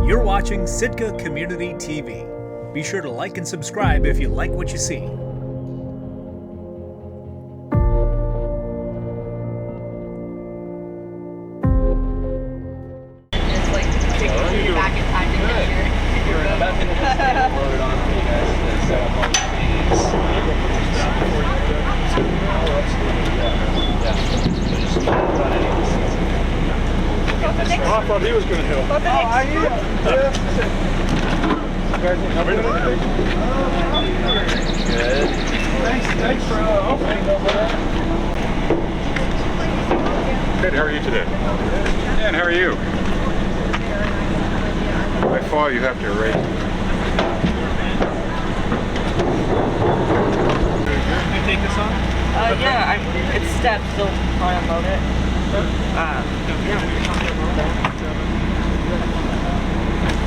You're watching Sitka Community TV. Be sure to like and subscribe if you like what you see. It's like taking you back in time to get here. We're about to load it on for you guys to set up all the things. I thought he was going to help. What's the next? Good. Thanks for opening over there. Good, how are you today? And how are you? By fall, you have to erase. Can you take this on? Yeah, it's steps, so I'll unload it.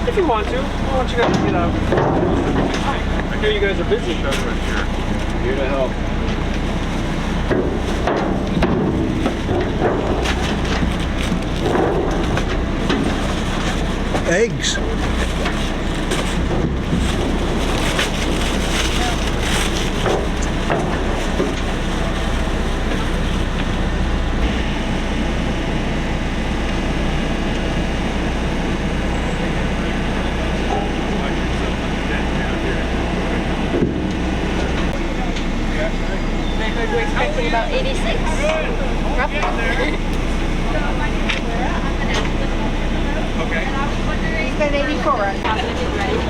If you want to, I want you guys to get out. I hear you guys are busy. Here to help. Eggs. We're expecting about 86, roughly. Okay. He's been 84.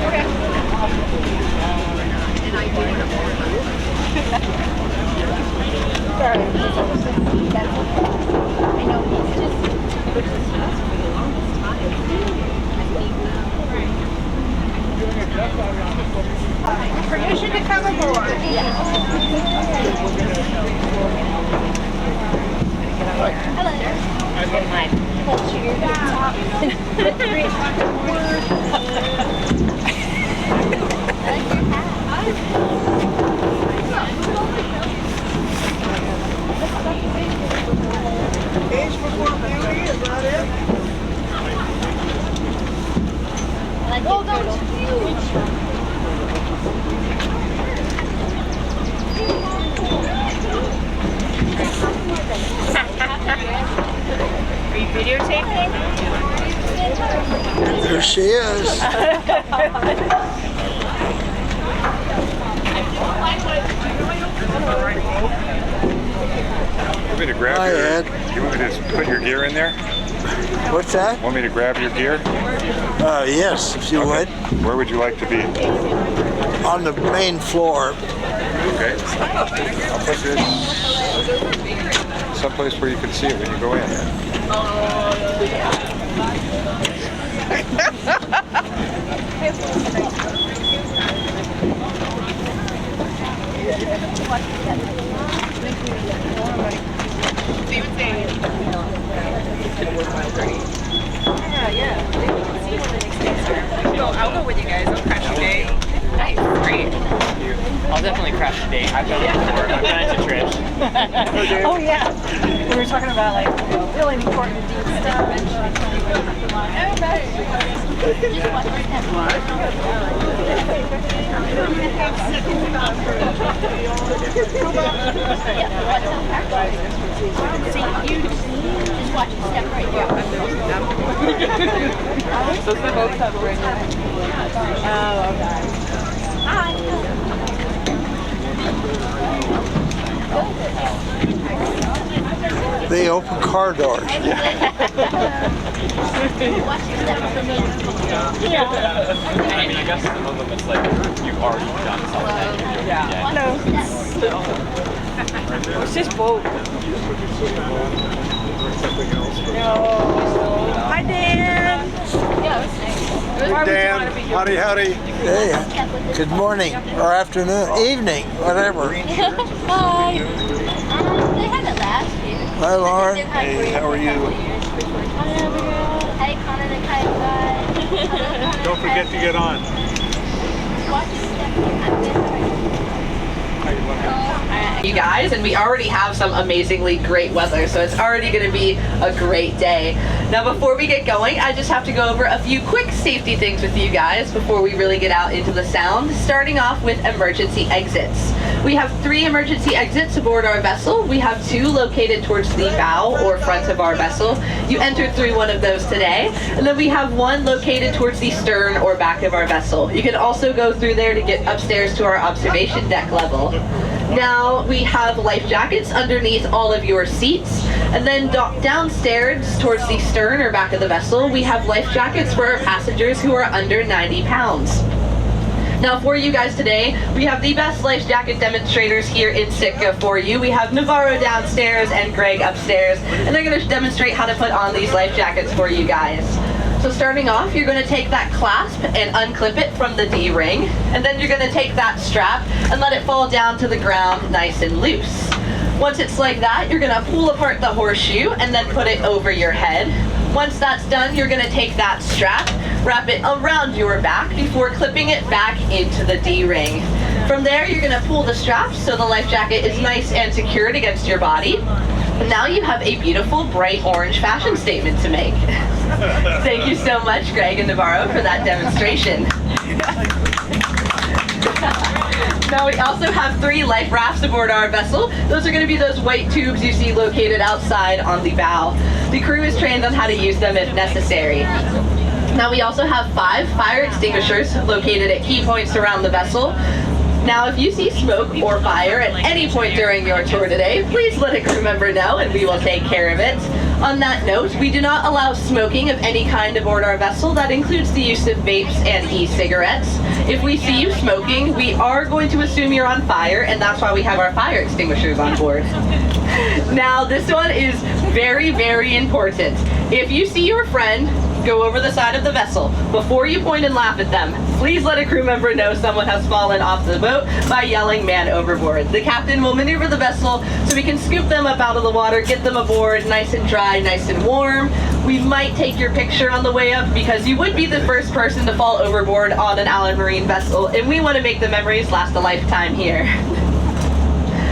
Okay. Sorry. I know he's just for the longest time. I think permission to come aboard. Hello. My culture top. Age before beauty, is that it? Well, that's huge. Are you videotaping? There she is. Want me to grab Hi, your... Ed. You want me to put your gear in there? What's that? Want me to grab your gear? Yes, if you would. Where would you like to be? On the main floor. Okay. I'll put this someplace where you can see it when you go in. I'll go with you guys. I'll crash your day. Nice. Great. I'll definitely crash the date. I've done it before. I've done it to Trish. Oh yeah. We were talking about like really important deep stuff. Just watch it step right here. Those are both have right now. Oh, okay. Hi. They open car doors. I mean, I guess some of them it's like you've already done something. Yeah. No. It's just both. Hi, Dan. Yeah, it was nice. Dan, howdy. Hey, good morning or afternoon, evening, whatever. Hi. They had it last year. Hi, Lauren. Hey, how are you? Hey, Connor the Kite Guy. Don't forget to get on. Watch you guys, and we already have some amazingly great weather, so it's already going to be a great day. Now before we get going, I just have to go over a few quick safety things with you guys before we really get out into the sound, starting off with emergency exits. We have 3 emergency exits aboard our vessel. We have 2 located towards the bow or front of our vessel. You entered through one of those today. And then we have 1 located towards the stern or back of our vessel. You can also go through there to get upstairs to our observation deck level. Now we have life jackets underneath all of your seats, and then downstairs towards the stern or back of the vessel, we have life jackets for our passengers who are under 90 pounds. Now for you guys today, we have the best life jacket demonstrators here in Sitka for you. We have Navarro downstairs and Greg upstairs, and they're going to demonstrate how to put on these life jackets for you guys. So starting off, you're going to take that clasp and unclip it from the D-ring, and then you're going to take that strap and let it fall down to the ground nice and loose. Once it's like that, you're going to pull apart the horseshoe and then put it over your head. Once that's done, you're going to take that strap, wrap it around your back before clipping it back into the D-ring. From there, you're going to pull the strap so the life jacket is nice and secured against your body. And now you have a beautiful bright orange fashion statement to make. Thank you so much, Greg and Navarro, for that demonstration. Now we also have 3 life rafts aboard our vessel. Those are going to be those white tubes you see located outside on the bow. The crew is trained on how to use them if necessary. Now we also have 5 fire extinguishers located at key points around the vessel. Now, if you see smoke or fire at any point during your tour today, please let a crew member know and we will take care of it. On that note, we do not allow smoking of any kind aboard our vessel. That includes the use of vapes and e-cigarettes. If we see you smoking, we are going to assume you're on fire, and that's why we have our fire extinguishers on board. Now, this one is very, very important. If you see your friend go over the side of the vessel, before you point and laugh at them, please let a crew member know someone has fallen off the boat by yelling "man overboard." The captain will maneuver the vessel so we can scoop them up out of the water, get them aboard nice and dry, nice and warm. We might take your picture on the way up because you would be the first person to fall overboard on an Allen Marine vessel, and we want to make the memories last a lifetime here.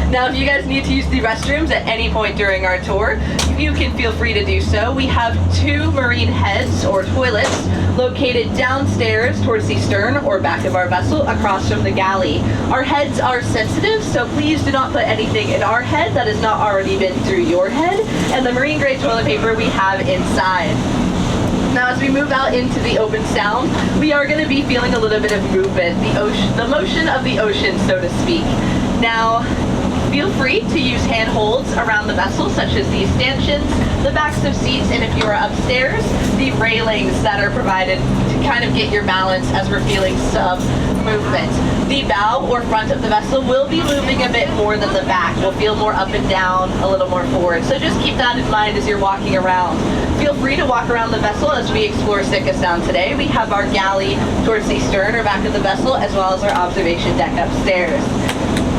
Now, if you guys need to use the restrooms at any point during our tour, you can feel free to do so. We have 2 marine heads or toilets located downstairs towards the stern or back of our vessel across from the galley. Our heads are sensitive, so please do not put anything in our head that has not already been through your head, and the marine grade toilet paper we have inside. Now, as we move out into the open sound, we are going to be feeling a little bit of movement, the motion of the ocean, so to speak. Now, feel free to use handholds around the vessel, such as these stanchions, the backs of seats, and if you are upstairs, the railings that are provided to kind of get your balance as we're feeling some movement. The bow or front of the vessel will be moving a bit more than the back. We'll feel more up and down, a little more forward. So just keep that in mind as you're walking around. Feel free to walk around the vessel as we explore Sitka Sound today. We have our galley towards the stern or back of the vessel, as well as our observation deck upstairs.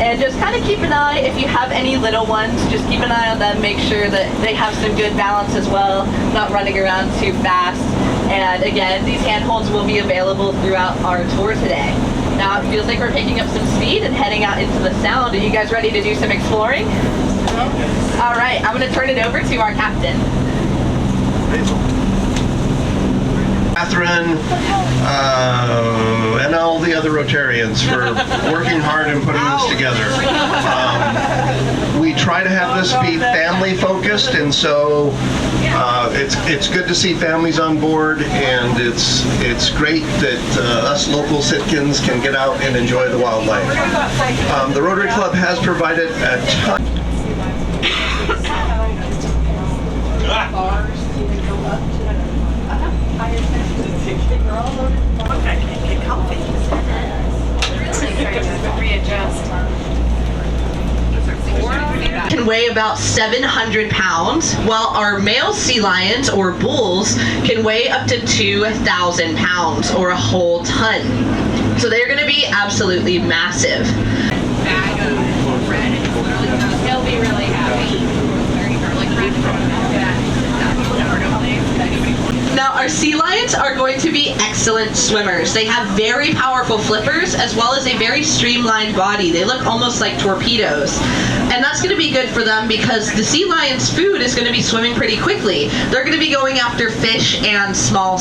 And just kind of keep an eye, if you have any little ones, just keep an eye on them, make sure that they have some good balance as well, not running around too fast. And again, these handholds will be available throughout our tour today. Now it feels like we're picking up some speed and heading out into the sound. Are you guys ready to do some exploring? All right, I'm gonna turn it over to our captain. Catherine, and all the other Rotarians for working hard and putting this together. We try to have this be family focused, and so it's good to see families on board, and it's great that us local Sitkans can get out and enjoy the wildlife. The Rotary Club has provided a ton. Can weigh about 700 pounds, while our male sea lions or bulls can weigh up to 2,000 pounds or a whole ton. So they're going to be absolutely massive. He'll be really happy. Now Now, our sea lions are going to be excellent swimmers. They have very powerful flippers as well as a very streamlined body. They look almost like torpedoes. And that's going to be good for them because the sea lion's food is going to be swimming pretty quickly. They're going to be going after fish and small.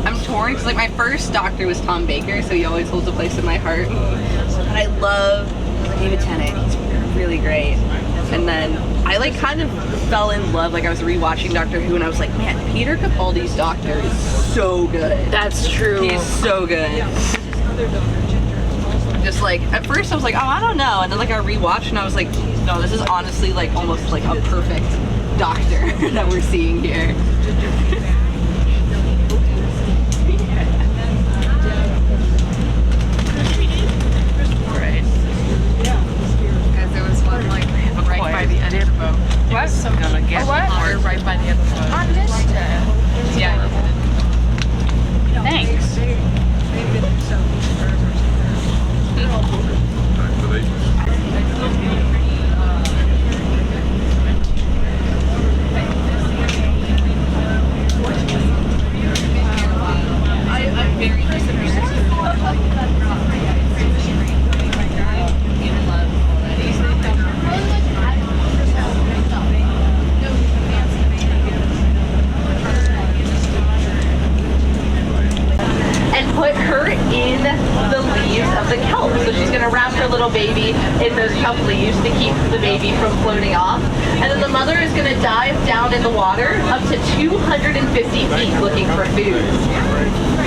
I'm torn because like my first doctor was Tom Baker, so he always holds a place in my heart. But I love David Tennant. He's really great. And then I like kind of fell in love. Like I was rewatching Doctor Who, and I was like, man, Peter Capaldi's Doctor is so good. That's true. He's so good. Just like at first I was like, oh, I don't know, and then like I rewatched and I was like, no, this is honestly like almost like a perfect Doctor that we're seeing here. Right by the end of the boat. What? Gonna get water right by the end of the boat. I missed it. Yeah. Thanks. I'm very put her in the leaves of the kelp. So she's going to wrap her little baby in those kelp leaves to keep the baby from floating off. And then the mother is going to dive down in the water up to 250 feet looking for food.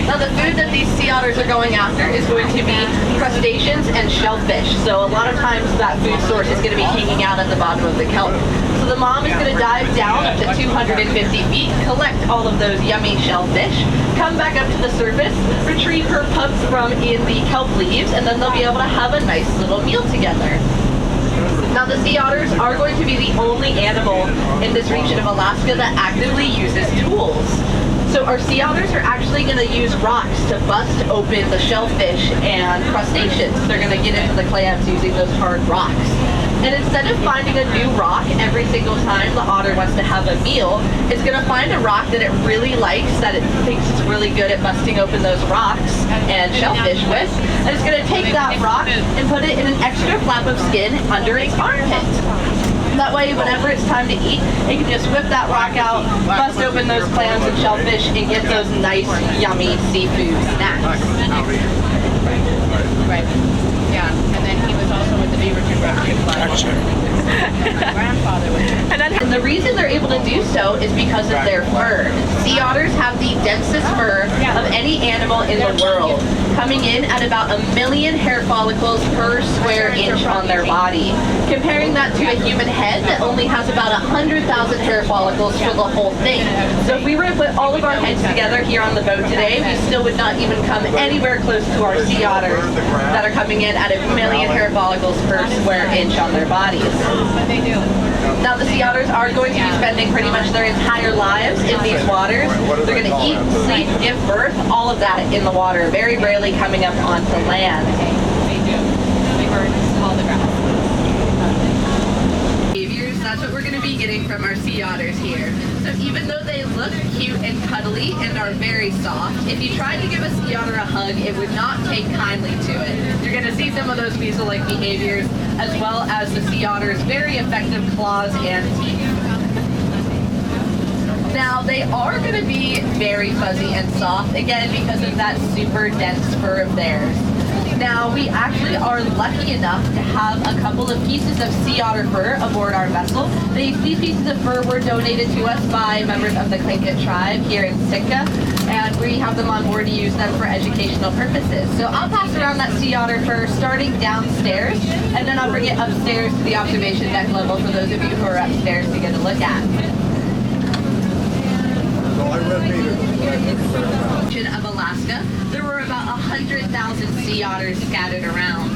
Now the food that these sea otters are going after is going to be crustaceans and shellfish. So a lot of times that food source is going to be hanging out at the bottom of the kelp. So the mom is going to dive down up to 250 feet, collect all of those yummy shellfish, come back up to the surface, retrieve her pups from in the kelp leaves, and then they'll be able to have a nice little meal together. Now the sea otters are going to be the only animal in this region of Alaska that actively uses tools. So our sea otters are actually going to use rocks to bust open the shellfish and crustaceans. They're going to get into the clams using those hard rocks. And instead of finding a new rock every single time the otter wants to have a meal, it's going to find a rock that it really likes, that it thinks it's really good at busting open those rocks and shellfish with, and it's going to take that rock and put it in an extra flap of skin under its armpit. That way, whenever it's time to eat, it can just whip that rock out, bust open those clams and shellfish, and get those nice, yummy seafood snacks. Right. Yeah. And then he was also with the Beaverton Rescue Club. My grandfather was. And the reason they're able to do so is because of their fur. Sea otters have the densest fur of any animal in the world, coming in at about 1 million hair follicles per square inch on their body. Comparing that to a human head that only has about 100,000 hair follicles for the whole thing. So if we were to put all of our heads together here on the boat today, we still would not even come anywhere close to our sea otters that are coming in at 1 million hair follicles per square inch on their bodies. But they do. Now the sea otters are going to be spending pretty much their entire lives in these waters. They're going to eat, sleep, give birth, all of that in the water, very rarely coming up onto land. They do. We heard all the ground. Behaviors, that's what we're going to be getting from our sea otters here. So even though they look cute and cuddly and are very soft, if you tried to give a sea otter a hug, it would not take kindly to it. You're going to see some of those weasel-like behaviors, as well as the sea otter's very effective claws and teeth. Now, they are going to be very fuzzy and soft, again, because of that super dense fur of theirs. Now, we actually are lucky enough to have a couple of pieces of sea otter fur aboard our vessel. These pieces of fur were donated to us by members of the Tlingit tribe here in Sitka, and we have them on board to use them for educational purposes. So I'll pass around that sea otter fur starting downstairs, and then I'll bring it upstairs to the observation deck level for those of you who are upstairs to get a look at. Of Alaska, there were about 100,000 sea otters scattered around.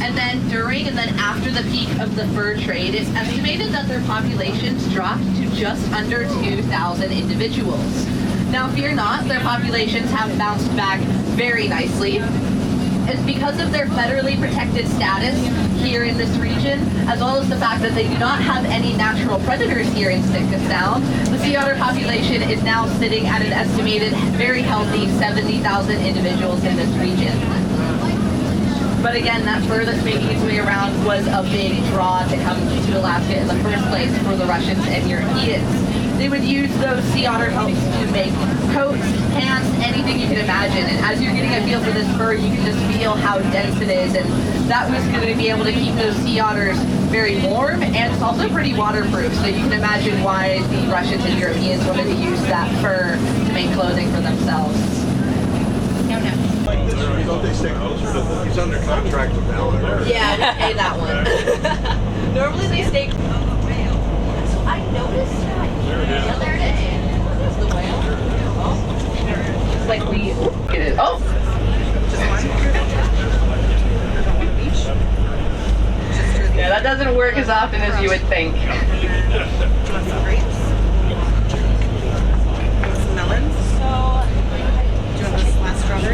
And then during and then after the peak of the fur trade, it's estimated that their populations dropped to just under 2,000 individuals. Now, fear not, their populations have bounced back very nicely. is because of their federally protected status here in this region, as well as the fact that they do not have any natural predators here in Sitka Sound. The sea otter population is now sitting at an estimated very healthy 70,000 individuals in this region. But again, that fur that's making its way around was a big draw to come to Alaska in the first place for the Russians and Europeans. They would use those sea otter pelts to make coats, pants, anything you can imagine. And as you're getting a feel for this fur, you can just feel how dense it is. And that was going to be able to keep those sea otters very warm, and it's also pretty waterproof. So you can imagine why the Russians and Europeans wanted to use that fur to make clothing for themselves. He's under contract with Alan. Yeah, we pay that one. Normally they stay. So I noticed that. Yeah, there it is. There's the whale. Oh. It's like we get it. Oh. Yeah, that doesn't work as often as you would think.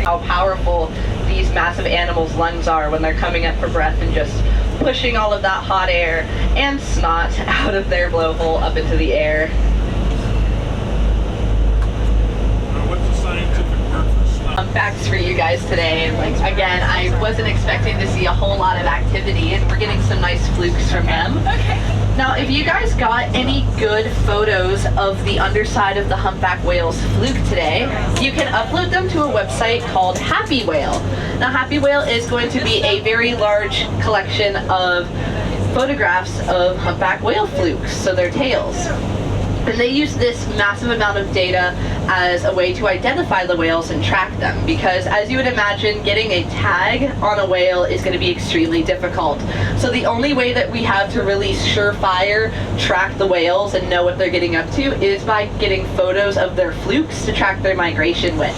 How powerful these massive animals' lungs are when they're coming up for breath and just pushing all of that hot air and snot out of their blowhole up into the air. What's the scientific word for snot? Facts for you guys today. Like, again, I wasn't expecting to see a whole lot of activity, and we're getting some nice flukes from them. Okay. Now, if you guys got any good photos of the underside of the humpback whale's fluke today, you can upload them to a website called Happy Whale. Now, Happy Whale is going to be a very large collection of photographs of humpback whale flukes, so their tails. And they use this massive amount of data as a way to identify the whales and track them, because as you would imagine, getting a tag on a whale is going to be extremely difficult. So the only way that we have to really surefire track the whales and know what they're getting up to is by getting photos of their flukes to track their migration with.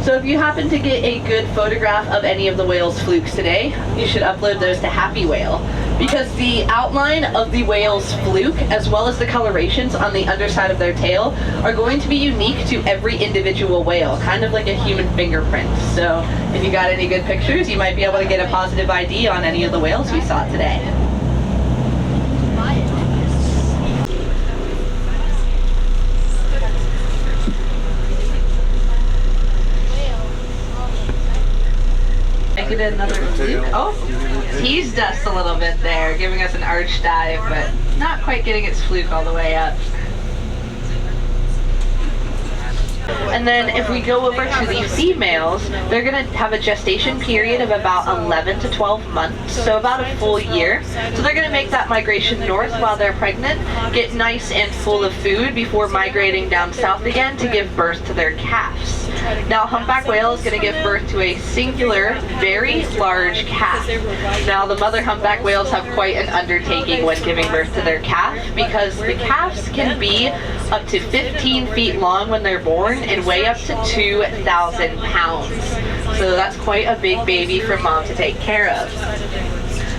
So if you happen to get a good photograph of any of the whale's flukes today, you should upload those to Happy Whale, because the outline of the whale's fluke, as well as the colorations on the underside of their tail, are going to be unique to every individual whale, kind of like a human fingerprint. So if you got any good pictures, you might be able to get a positive ID on any of the whales we saw today. Get another fluke. Oh, teased us a little bit there, giving us an arch dive, but not quite getting its fluke all the way up. And then if we go over to the females, they're going to have a gestation period of about 11 to 12 months, so about a full year. So they're going to make that migration north while they're pregnant, get nice and full of food before migrating down south again to give birth to their calves. Now, a humpback whale is going to give birth to a singular, very large calf. Now, the mother humpback whales have quite an undertaking when giving birth to their calf, because the calves can be up to 15 feet long when they're born and weigh up to 2,000 pounds. So that's quite a big baby for mom to take care of.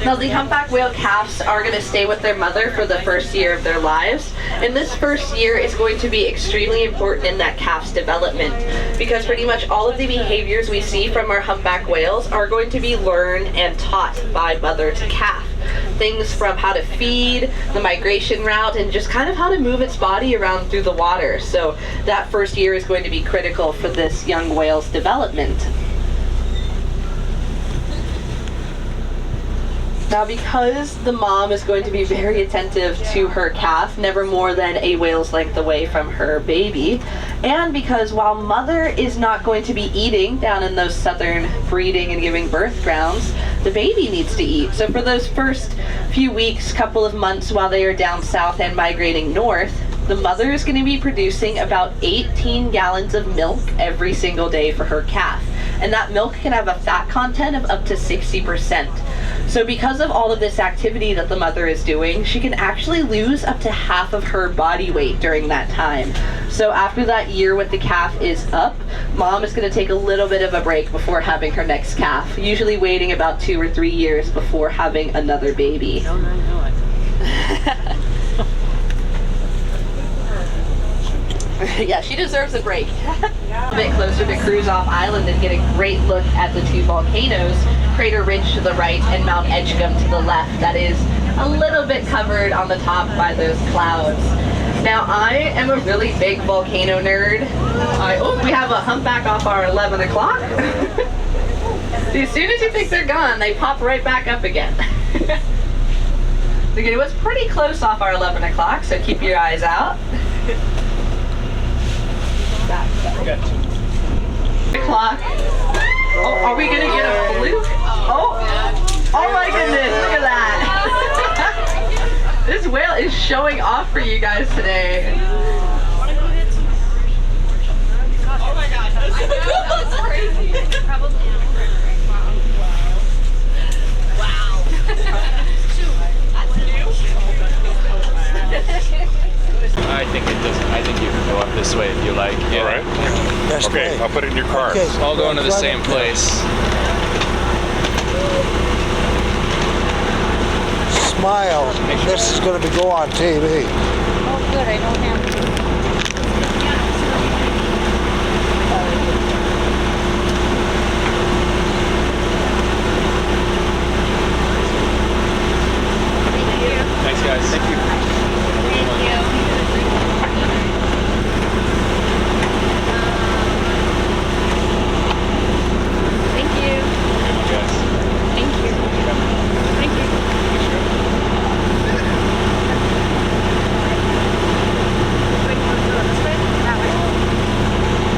Now, the humpback whale calves are going to stay with their mother for the first year of their lives, and this first year is going to be extremely important in that calf's development, because pretty much all of the behaviors we see from our humpback whales are going to be learned and taught by mother to calf. Things from how to feed, the migration route, and just kind of how to move its body around through the water. So that first year is going to be critical for this young whale's development. Now, because the mom is going to be very attentive to her calf, never more than a whale's length away from her baby, and because while mother is not going to be eating down in those southern breeding and giving birth grounds, the baby needs to eat. So for those first few weeks, couple of months while they are down south and migrating north, the mother is going to be producing about 18 gallons of milk every single day for her calf. And that milk can have a fat content of up to 60%. So because of all of this activity that the mother is doing, she can actually lose up to half of her body weight during that time. So after that year with the calf is up, mom is going to take a little bit of a break before having her next calf, usually waiting about 2 or 3 years before having another baby. Don't I know it? Yeah, she deserves a break. A bit closer to Cruise Off Island and get a great look at the two volcanoes. Crater Ridge to the right and Mount Edgecombe to the left. That is a little bit covered on the top by those clouds. Now, I am a really big volcano nerd. We have a humpback off our 11 o'clock. As soon as you think they're gone, they pop right back up again. It was pretty close off our 11 o'clock, so keep your eyes out. O'clock. Oh, are we gonna get a fluke? Oh my goodness, look at that. This whale is showing off for you guys today. Oh my god, that's crazy. Probably. Wow. I think you can go up this way if you like. Yeah. All right. Best Okay, way. I'll put it in your car. Okay. All going to the same place. Smile. This is going to go on TV. Oh good, I don't have Thanks, guys. Thank you.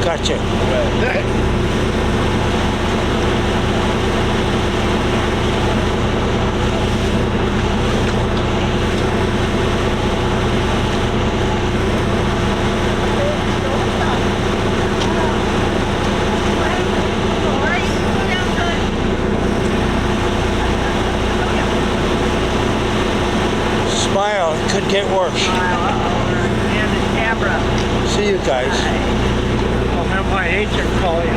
Gotcha. Smile. It could get worse. See you guys. I'll have my agent call you.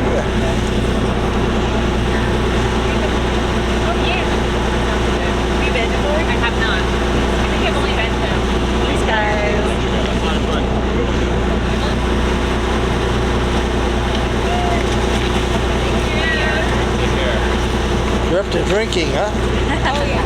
you been before? I have not. I think I've only been to. These guys. You're up to drinking, huh? Oh yeah.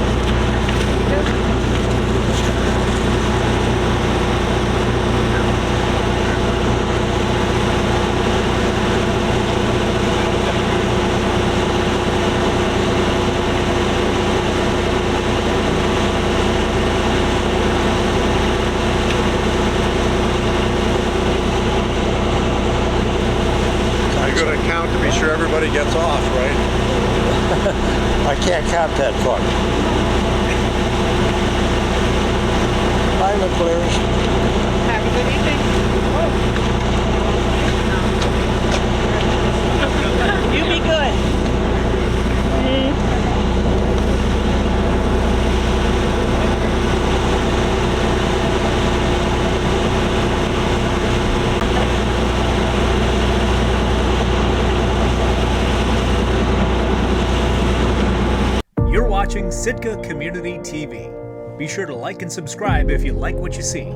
You got to count to be sure everybody gets off, right? I can't count that far. Bye, McClares. Have a good evening. You be good. You're watching Sitka Community TV. Be sure to like and subscribe if you like what you see.